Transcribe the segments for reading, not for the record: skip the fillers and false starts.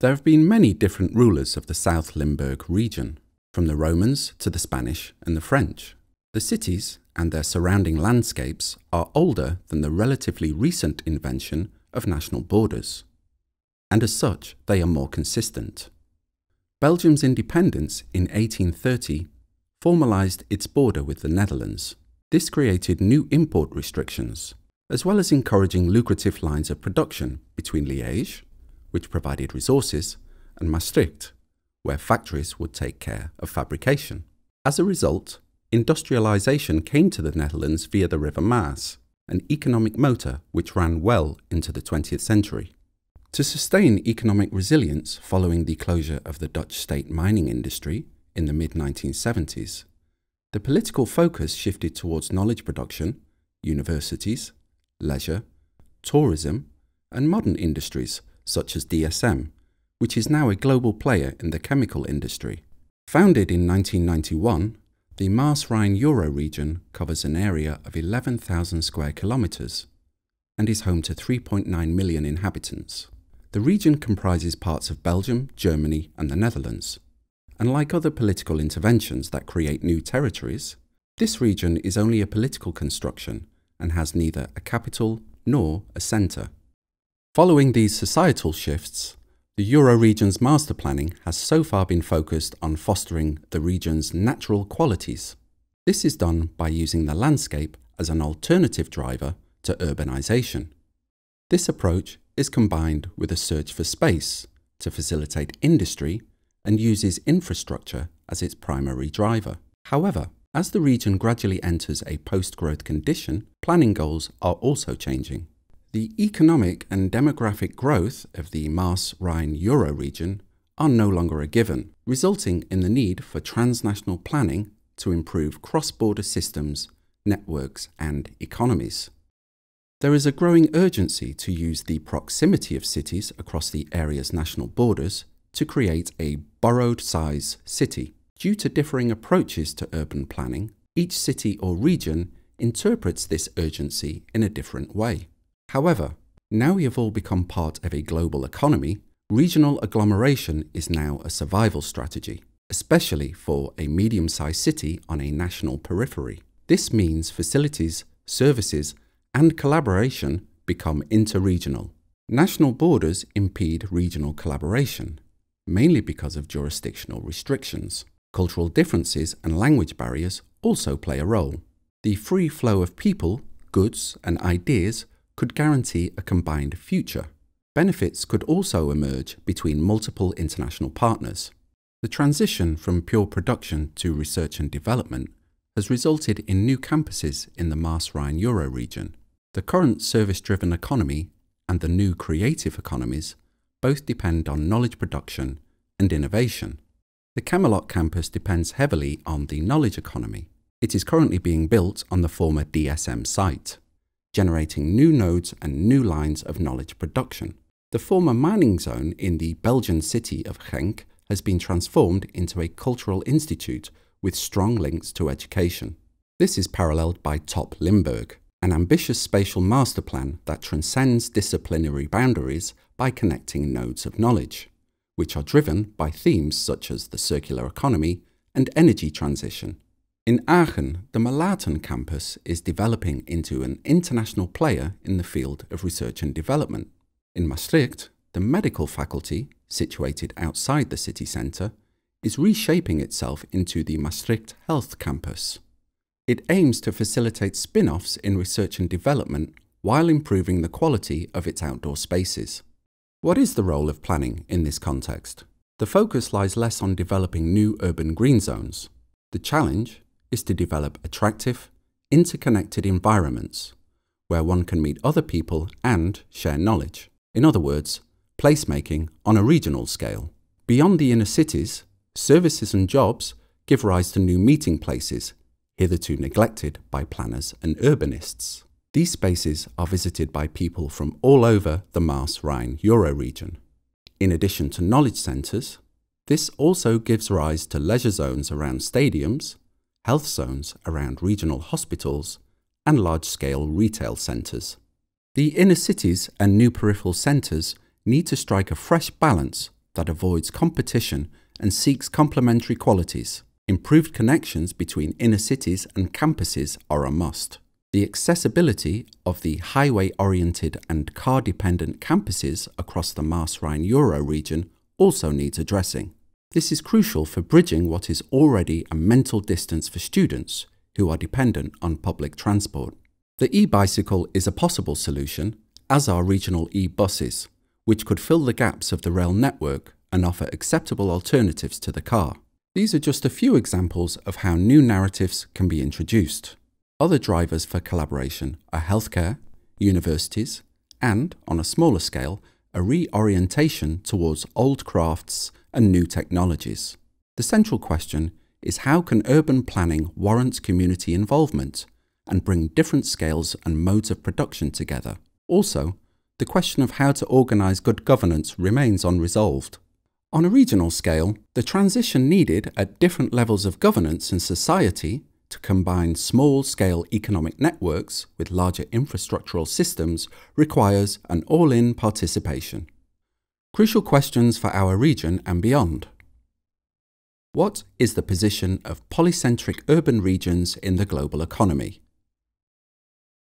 There have been many different rulers of the South Limburg region, from the Romans to the Spanish and the French. The cities and their surrounding landscapes are older than the relatively recent invention of national borders, and as such they are more consistent. Belgium's independence in 1830 formalised its border with the Netherlands. This created new import restrictions, as well as encouraging lucrative lines of production between Liège, which provided resources, and Maastricht, where factories would take care of fabrication. As a result, industrialisation came to the Netherlands via the River Maas, an economic motor which ran well into the 20th century. To sustain economic resilience following the closure of the Dutch state mining industry in the mid-1970s, the political focus shifted towards knowledge production, universities, leisure, tourism, and modern industries such as DSM, which is now a global player in the chemical industry. Founded in 1991, the Maas-Rhine-Euro region covers an area of 11,000 square kilometres and is home to 3.9 million inhabitants. The region comprises parts of Belgium, Germany, and the Netherlands. And like other political interventions that create new territories, this region is only a political construction and has neither a capital nor a centre. Following these societal shifts, the Euro region's master planning has so far been focused on fostering the region's natural qualities. This is done by using the landscape as an alternative driver to urbanisation. This approach is combined with a search for space to facilitate industry and uses infrastructure as its primary driver. However, as the region gradually enters a post-growth condition, planning goals are also changing. The economic and demographic growth of the Maas-Rhine-Euro region are no longer a given, resulting in the need for transnational planning to improve cross-border systems, networks, and economies. There is a growing urgency to use the proximity of cities across the area's national borders to create a borrowed-size city. Due to differing approaches to urban planning, each city or region interprets this urgency in a different way. However, now we have all become part of a global economy, regional agglomeration is now a survival strategy, especially for a medium-sized city on a national periphery. This means facilities, services, and collaboration become interregional. National borders impede regional collaboration, mainly because of jurisdictional restrictions. Cultural differences and language barriers also play a role. The free flow of people, goods, and ideas could guarantee a combined future. Benefits could also emerge between multiple international partners. The transition from pure production to research and development has resulted in new campuses in the Maas-Rhine-Euro region. The current service-driven economy and the new creative economies both depend on knowledge production and innovation. The Camelot campus depends heavily on the knowledge economy. It is currently being built on the former DSM site, generating new nodes and new lines of knowledge production. The former mining zone in the Belgian city of Genk has been transformed into a cultural institute with strong links to education. This is paralleled by Top Limburg, an ambitious spatial master plan that transcends disciplinary boundaries by connecting nodes of knowledge, which are driven by themes such as the circular economy and energy transition. In Aachen, the Malaten campus is developing into an international player in the field of research and development. In Maastricht, the medical faculty, situated outside the city centre, is reshaping itself into the Maastricht Health Campus. It aims to facilitate spin-offs in research and development while improving the quality of its outdoor spaces. What is the role of planning in this context? The focus lies less on developing new urban green zones. The challenge is to develop attractive, interconnected environments where one can meet other people and share knowledge. In other words, placemaking on a regional scale. Beyond the inner cities, services and jobs give rise to new meeting places, hitherto neglected by planners and urbanists. These spaces are visited by people from all over the Maas-Rhine-Euro region. In addition to knowledge centres, this also gives rise to leisure zones around stadiums, health zones around regional hospitals, and large-scale retail centres. The inner cities and new peripheral centres need to strike a fresh balance that avoids competition and seeks complementary qualities. Improved connections between inner cities and campuses are a must. The accessibility of the highway-oriented and car-dependent campuses across the Maas-Rhine-Euro region also needs addressing. This is crucial for bridging what is already a mental distance for students who are dependent on public transport. The e-bicycle is a possible solution, as are regional e-buses, which could fill the gaps of the rail network and offer acceptable alternatives to the car. These are just a few examples of how new narratives can be introduced. Other drivers for collaboration are healthcare, universities, and, on a smaller scale, a reorientation towards old crafts and new technologies. The central question is how can urban planning warrant community involvement and bring different scales and modes of production together? Also, the question of how to organise good governance remains unresolved. On a regional scale, the transition needed at different levels of governance and society to combine small-scale economic networks with larger infrastructural systems requires an all-in participation. Crucial questions for our region and beyond. What is the position of polycentric urban regions in the global economy?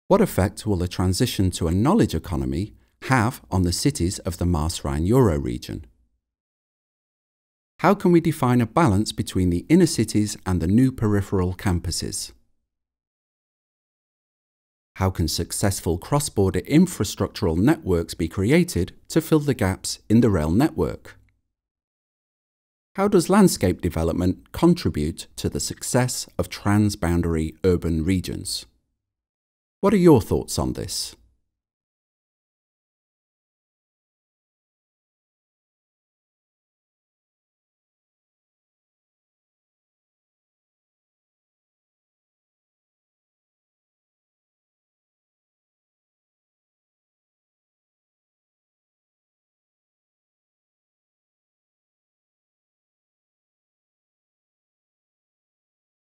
What effect will the transition to a knowledge economy have on the cities of the Maas-Rhine-Euro region? How can we define a balance between the inner cities and the new peripheral campuses? How can successful cross-border infrastructural networks be created to fill the gaps in the rail network? How does landscape development contribute to the success of transboundary urban regions? What are your thoughts on this?